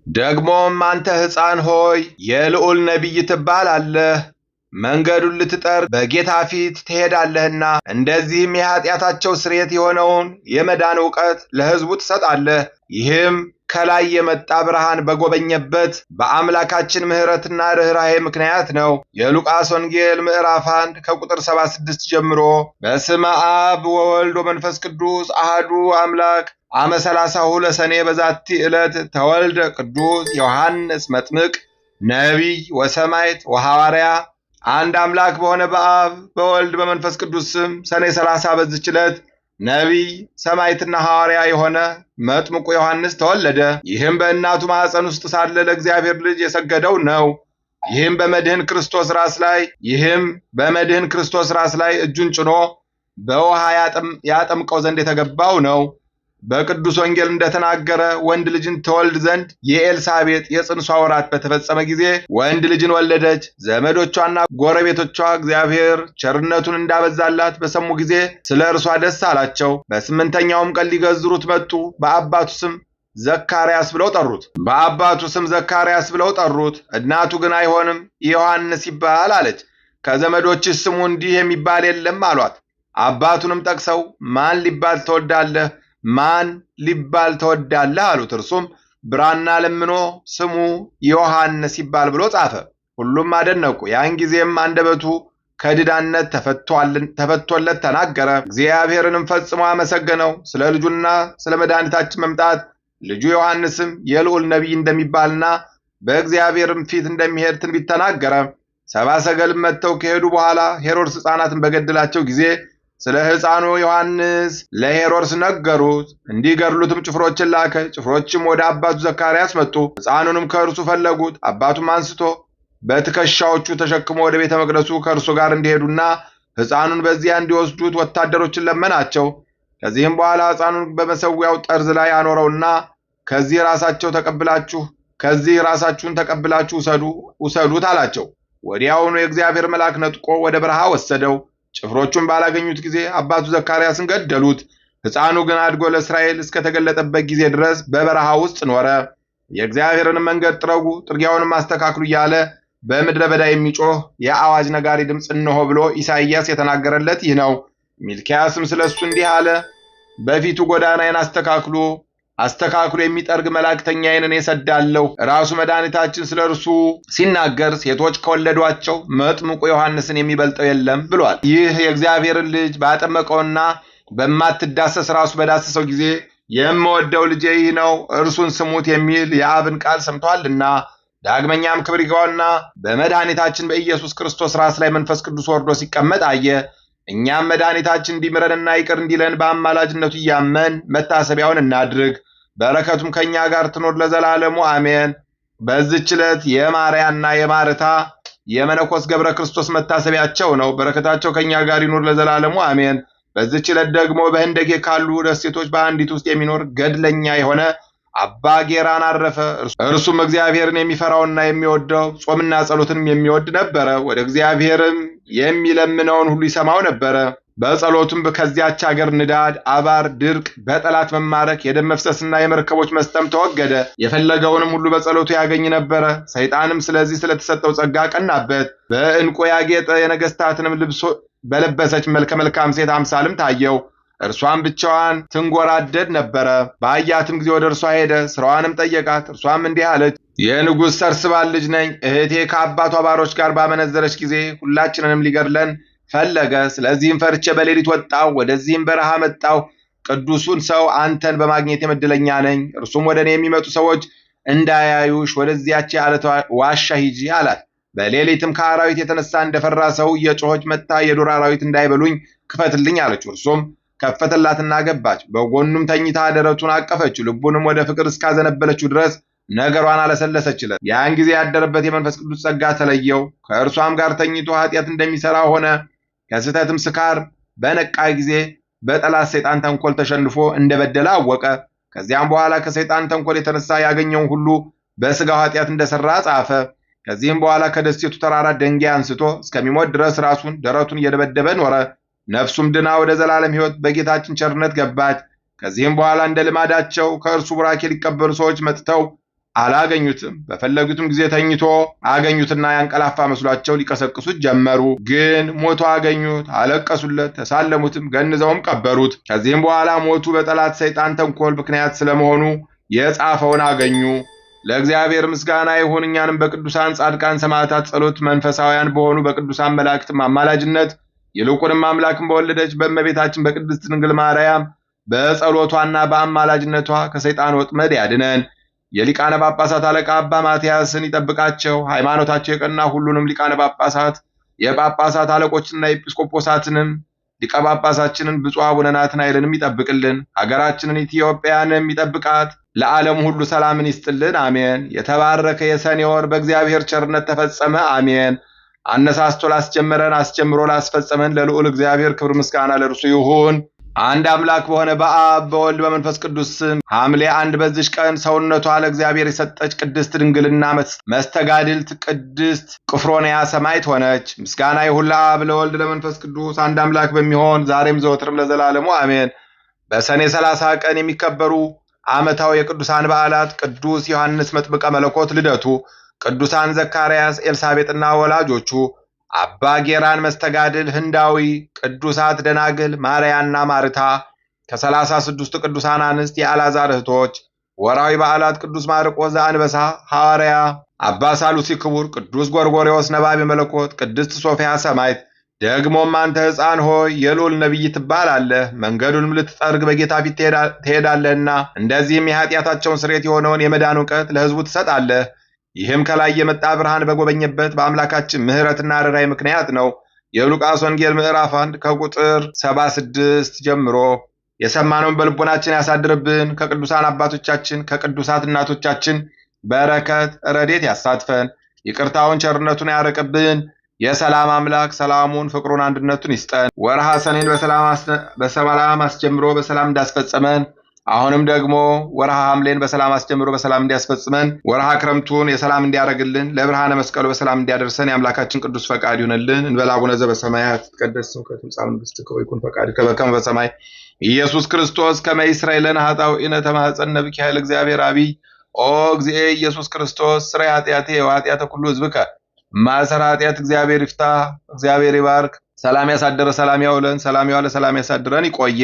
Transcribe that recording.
ደግሞም አንተ ሕፃን ሆይ የልዑል ነቢይ ትባላለህ፣ መንገዱን ልትጠርግ በጌታ ፊት ትሄዳለህና፣ እንደዚህም የኃጢአታቸው ስርየት የሆነውን የመዳን ዕውቀት ለሕዝቡ ትሰጣለህ። ይህም ከላይ የመጣ ብርሃን በጎበኘበት በአምላካችን ምሕረትና ርኅራኄ ምክንያት ነው። የሉቃስ ወንጌል ምዕራፍ 1 ከቁጥር 76 ጀምሮ። በስመ አብ ወወልድ ወመንፈስ ቅዱስ አሐዱ አምላክ አመ 30 ለሰኔ በዛቲ ዕለት ተወልደ ቅዱስ ዮሐንስ መጥምቅ ነቢይ ወሰማዕት ወሐዋርያ። አንድ አምላክ በሆነ በአብ በወልድ በመንፈስ ቅዱስ ስም ሰኔ 30 በዚች ዕለት ነቢይ ሰማዕትና ሐዋርያ የሆነ መጥምቁ ዮሐንስ ተወለደ። ይህም በእናቱ ማኅፀን ውስጥ ሳለ ለእግዚአብሔር ልጅ የሰገደው ነው። ይህም በመድህን ክርስቶስ ራስ ላይ እጁን ጭኖ በውሃ ያጠምቀው ዘንድ የተገባው ነው። በቅዱስ ወንጌል እንደተናገረ ወንድ ልጅን ትወልድ ዘንድ የኤልሳቤጥ የጽንሷ ወራት በተፈጸመ ጊዜ ወንድ ልጅን ወለደች። ዘመዶቿና ጎረቤቶቿ እግዚአብሔር ቸርነቱን እንዳበዛላት በሰሙ ጊዜ ስለ እርሷ ደስ አላቸው። በስምንተኛውም ቀን ሊገዝሩት መጡ። በአባቱ ስም ዘካርያስ ብለው ጠሩት። እናቱ ግን አይሆንም፣ ዮሐንስ ይባል አለች። ከዘመዶችሽ ስሙ እንዲህ የሚባል የለም አሏት። አባቱንም ጠቅሰው ማን ሊባል ትወዳለህ አሉት። እርሱም ብራና ለምኖ ስሙ ዮሐንስ ይባል ብሎ ጻፈ። ሁሉም አደነቁ። ያን ጊዜም አንደበቱ ከድዳነት ተፈቶለት ተናገረ። እግዚአብሔርንም ፈጽሞ አመሰገነው። ስለ ልጁና ስለ መድኃኒታችን መምጣት ልጁ ዮሐንስም የልዑል ነቢይ እንደሚባልና በእግዚአብሔርም ፊት እንደሚሄድ ትንቢት ተናገረ። ሰብአ ሰገልም መጥተው ከሄዱ በኋላ ሄሮድስ ሕፃናትን በገደላቸው ጊዜ ስለ ሕፃኑ ዮሐንስ ለሄሮድስ ነገሩት። እንዲገድሉትም ጭፍሮችን ላከ። ጭፍሮችም ወደ አባቱ ዘካርያስ መጡ። ሕፃኑንም ከእርሱ ፈለጉት። አባቱም አንስቶ በትከሻዎቹ ተሸክሞ ወደ ቤተ መቅደሱ ከእርሱ ጋር እንዲሄዱና ሕፃኑን በዚያ እንዲወስዱት ወታደሮችን ለመናቸው። ከዚህም በኋላ ሕፃኑን በመሠዊያው ጠርዝ ላይ አኖረውና ከዚህ ራሳችሁን ተቀብላችሁ ውሰዱት አላቸው። ወዲያውኑ የእግዚአብሔር መልአክ ነጥቆ ወደ በረሃ ወሰደው። ጭፍሮቹን ባላገኙት ጊዜ አባቱ ዘካርያስን ገደሉት። ሕፃኑ ግን አድጎ ለእስራኤል እስከተገለጠበት ጊዜ ድረስ በበረሃ ውስጥ ኖረ። የእግዚአብሔርን መንገድ ጥረጉ፣ ጥርጊያውንም አስተካክሉ እያለ በምድረ በዳ የሚጮህ የአዋጅ ነጋሪ ድምፅ እነሆ ብሎ ኢሳይያስ የተናገረለት ይህ ነው። ሚልክያስም ስለ እሱ እንዲህ አለ። በፊቱ ጎዳናዬን አስተካክሉ የሚጠርግ መላእክተኛዬን እኔ እሰዳለሁ። ራሱ መድኃኒታችን ስለ እርሱ ሲናገር ሴቶች ከወለዷቸው መጥምቁ ዮሐንስን የሚበልጠው የለም ብሏል። ይህ የእግዚአብሔርን ልጅ ባጠመቀውና በማትዳሰስ ራሱ በዳሰሰው ጊዜ የምወደው ልጄ ይህ ነው፣ እርሱን ስሙት የሚል የአብን ቃል ሰምቷልና። ዳግመኛም ክብር ይግባውና በመድኃኒታችን በኢየሱስ ክርስቶስ ራስ ላይ መንፈስ ቅዱስ ወርዶ ሲቀመጥ አየ። እኛም መድኃኒታችን እንዲምረንና ይቅር እንዲለን በአማላጅነቱ እያመን መታሰቢያውን እናድርግ። በረከቱም ከእኛ ጋር ትኖር ለዘላለሙ አሜን። በዚህች ዕለት የማርያና የማርታ የመነኮስ ገብረ ክርስቶስ መታሰቢያቸው ነው። በረከታቸው ከእኛ ጋር ይኖር ለዘላለሙ አሜን። በዚህች ዕለት ደግሞ በህንደኬ ካሉ ደሴቶች በአንዲት ውስጥ የሚኖር ገድለኛ የሆነ አባ ጌራን አረፈ። እርሱም እግዚአብሔርን የሚፈራውና የሚወደው ጾምና ጸሎትንም የሚወድ ነበረ። ወደ እግዚአብሔርም የሚለምነውን ሁሉ ይሰማው ነበረ። በጸሎቱም ከዚያች አገር ንዳድ፣ አባር፣ ድርቅ፣ በጠላት መማረክ፣ የደም መፍሰስና የመርከቦች መስጠም ተወገደ። የፈለገውንም ሁሉ በጸሎቱ ያገኝ ነበረ። ሰይጣንም ስለዚህ ስለተሰጠው ጸጋ ቀናበት። በዕንቁ ያጌጠ የነገሥታትንም ልብሶ በለበሰች መልከ መልካም ሴት አምሳልም ታየው። እርሷም ብቻዋን ትንጎራደድ ነበረ። ባያትም ጊዜ ወደ እርሷ ሄደ፣ ስራዋንም ጠየቃት። እርሷም እንዲህ አለች። የንጉሥ ሰርስባል ልጅ ነኝ። እህቴ ከአባቷ ባሮች ጋር ባመነዘረች ጊዜ ሁላችንንም ሊገድለን ፈለገ። ስለዚህም ፈርቼ በሌሊት ወጣው፣ ወደዚህም በረሃ መጣው። ቅዱሱን ሰው አንተን በማግኘት የምድለኛ ነኝ። እርሱም ወደ እኔ የሚመጡ ሰዎች እንዳያዩሽ ወደዚያች የዓለት ዋሻ ሂጂ አላት። በሌሊትም ከአራዊት የተነሳ እንደፈራ ሰው እየጮኸች መጥታ የዱር አራዊት እንዳይበሉኝ ክፈትልኝ አለችው። እርሱም ከፈተላትና ገባች። በጎኑም ተኝታ ደረቱን አቀፈችው። ልቡንም ወደ ፍቅር እስካዘነበለችው ድረስ ነገሯን አለሰለሰችለት። ያን ጊዜ ያደረበት የመንፈስ ቅዱስ ጸጋ ተለየው። ከእርሷም ጋር ተኝቶ ኃጢአት እንደሚሠራ ሆነ። ከስህተትም ስካር በነቃ ጊዜ በጠላት ሰይጣን ተንኮል ተሸንፎ እንደበደለ አወቀ። ከዚያም በኋላ ከሰይጣን ተንኮል የተነሳ ያገኘውን ሁሉ በሥጋው ኃጢአት እንደሠራ ጻፈ። ከዚህም በኋላ ከደሴቱ ተራራ ደንጊያ አንስቶ እስከሚሞት ድረስ ራሱን ደረቱን እየደበደበ ኖረ። ነፍሱም ድና ወደ ዘላለም ሕይወት በጌታችን ቸርነት ገባች። ከዚህም በኋላ እንደ ልማዳቸው ከእርሱ ቡራኬ ሊቀበሉ ሰዎች መጥተው አላገኙትም። በፈለጉትም ጊዜ ተኝቶ አገኙትና ያንቀላፋ መስሏቸው ሊቀሰቅሱት ጀመሩ። ግን ሞቶ አገኙት፣ አለቀሱለት፣ ተሳለሙትም፣ ገንዘውም ቀበሩት። ከዚህም በኋላ ሞቱ በጠላት ሰይጣን ተንኮል ምክንያት ስለመሆኑ የጻፈውን አገኙ። ለእግዚአብሔር ምስጋና ይሁን። እኛንም በቅዱሳን ጻድቃን ሰማዕታት ጸሎት መንፈሳውያን በሆኑ በቅዱሳን መላእክትም አማላጅነት ይልቁንም አምላክን በወለደች በእመቤታችን በቅድስት ድንግል ማርያም በጸሎቷና በአማላጅነቷ ከሰይጣን ወጥመድ ያድነን። የሊቃነ ጳጳሳት አለቃ አባ ማትያስን ይጠብቃቸው። ሃይማኖታቸው የቀና ሁሉንም ሊቃነ ጳጳሳት የጳጳሳት አለቆችና ኤጲስቆጶሳትንም ሊቀ ጳጳሳችንን ብፁዕ አቡነ ናትናኤልንም ይጠብቅልን። ሀገራችንን ኢትዮጵያንም ይጠብቃት። ለዓለም ሁሉ ሰላምን ይስጥልን። አሜን። የተባረከ የሰኔ ወር በእግዚአብሔር ቸርነት ተፈጸመ። አሜን። አነሳስቶ ላስጀመረን አስጀምሮ ላስፈጸመን ለልዑል እግዚአብሔር ክብር ምስጋና ለእርሱ ይሁን። አንድ አምላክ በሆነ በአብ በወልድ በመንፈስ ቅዱስ ስም ሐምሌ 1 በዚች ቀን ሰውነቷ ለእግዚአብሔር የሰጠች ቅድስት ድንግልና መስተጋድልት ቅድስት ቅፍሮንያ ሰማዕት ሆነች። ምስጋና ይሁን ለአብ ለወልድ ለመንፈስ ቅዱስ አንድ አምላክ በሚሆን ዛሬም ዘወትርም ለዘላለሙ አሜን። በሰኔ 30 ቀን የሚከበሩ ዓመታዊ የቅዱሳን በዓላት ቅዱስ ዮሐንስ መጥምቀ መለኮት ልደቱ፣ ቅዱሳን ዘካርያስ ኤልሳቤጥና ወላጆቹ፣ አባ ጌራን መስተጋድል ህንዳዊ፣ ቅዱሳት ደናግል ማርያና ማርታ፣ ከ36 ቅዱሳን አንስት የአልዓዛር እህቶች። ወርሃዊ በዓላት ቅዱስ ማርቆስ ዘአንበሳ ሐዋርያ፣ አባ ሳሉሲ ክቡር፣ ቅዱስ ጎርጎርዮስ ነባቤ መለኮት፣ ቅድስት ሶፊያ ሰማዕት። ደግሞም አንተ ሕፃን ሆይ የልዑል ነቢይ ትባላለህ፣ መንገዱንም ልትጠርግ በጌታ ፊት ትሄዳለህና እንደዚህም የኃጢአታቸውን ስርየት የሆነውን የመዳን እውቀት ለሕዝቡ ትሰጣለህ። ይህም ከላይ የመጣ ብርሃን በጎበኘበት በአምላካችን ምሕረትና ርኅራኄ ምክንያት ነው። የሉቃስ ወንጌል ምዕራፍ 1 ከቁጥር 76 ጀምሮ። የሰማነውን በልቦናችን ያሳድርብን። ከቅዱሳን አባቶቻችን ከቅዱሳት እናቶቻችን በረከት ረድኤት ያሳትፈን። ይቅርታውን ቸርነቱን ያርቅብን። የሰላም አምላክ ሰላሙን ፍቅሩን አንድነቱን ይስጠን። ወርሃ ሰኔን በሰላም አስጀምሮ በሰላም እንዳስፈጸመን አሁንም ደግሞ ወርሃ ሐምሌን በሰላም አስጀምሮ በሰላም እንዲያስፈጽመን ወርሃ ክረምቱን የሰላም እንዲያደርግልን ለብርሃነ መስቀሉ በሰላም እንዲያደርሰን የአምላካችን ቅዱስ ፈቃድ ይሁንልን። እንበል አቡነ ዘበሰማያት ይትቀደስ ስምከ ትምጻእ መንግሥትከ ወይኩን ፈቃድከ በከመ በሰማይ ኢየሱስ ክርስቶስ ከመ ይስረይ ለነ ኃጣውኢነ ተማኅፀነ ብከ ኃይለ እግዚአብሔር አብይ ኦ እግዚእ ኢየሱስ ክርስቶስ ስረይ ኃጢአቴ ወኃጢአተ ኩሉ ሕዝብከ ማሰራ ኃጢአት እግዚአብሔር ይፍታ። እግዚአብሔር ይባርክ። ሰላም ያሳደረ ሰላም ያውለን። ሰላም ያዋለ ሰላም ያሳድረን። ይቆየ